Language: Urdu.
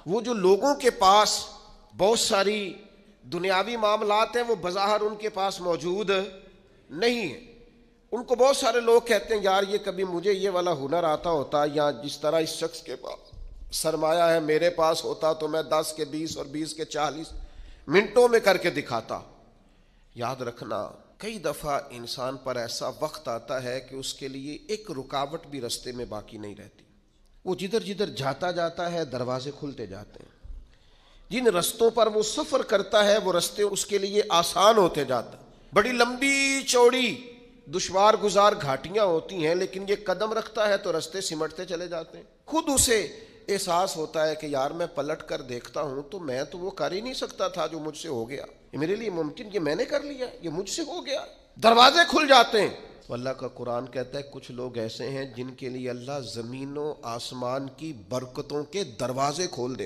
وہ جو لوگوں کے پاس بہت ساری دنیاوی معاملات ہیں وہ بظاہر ان کے پاس موجود نہیں ہیں، ان کو بہت سارے لوگ کہتے ہیں یار یہ کبھی مجھے یہ والا ہنر آتا ہوتا، یا جس طرح اس شخص کے پاس سرمایہ ہے میرے پاس ہوتا تو میں 10 کے 20 اور 20 کے 40 منٹوں میں کر کے دکھاتا۔ یاد رکھنا کئی دفعہ انسان پر ایسا وقت آتا ہے کہ اس کے لیے ایک رکاوٹ بھی رستے میں باقی نہیں رہتی، وہ جدھر جدھر جاتا ہے دروازے کھلتے جاتے ہیں، جن رستوں پر وہ سفر کرتا ہے وہ رستے اس کے لیے آسان ہوتے جاتے ہیں، بڑی لمبی چوڑی دشوار گزار گھاٹیاں ہوتی ہیں، لیکن یہ قدم رکھتا ہے تو رستے سمٹتے چلے جاتے ہیں، خود اسے احساس ہوتا ہے کہ یار میں پلٹ کر دیکھتا ہوں تو میں تو وہ کر ہی نہیں سکتا تھا جو مجھ سے ہو گیا، یہ میرے لیے ممکن، یہ میں نے کر لیا، یہ مجھ سے ہو گیا، دروازے کھل جاتے ہیں۔ تو اللہ کا قرآن کہتا ہے کچھ لوگ ایسے ہیں جن کے لیے اللہ زمین و آسمان کی برکتوں کے دروازے کھول دیتے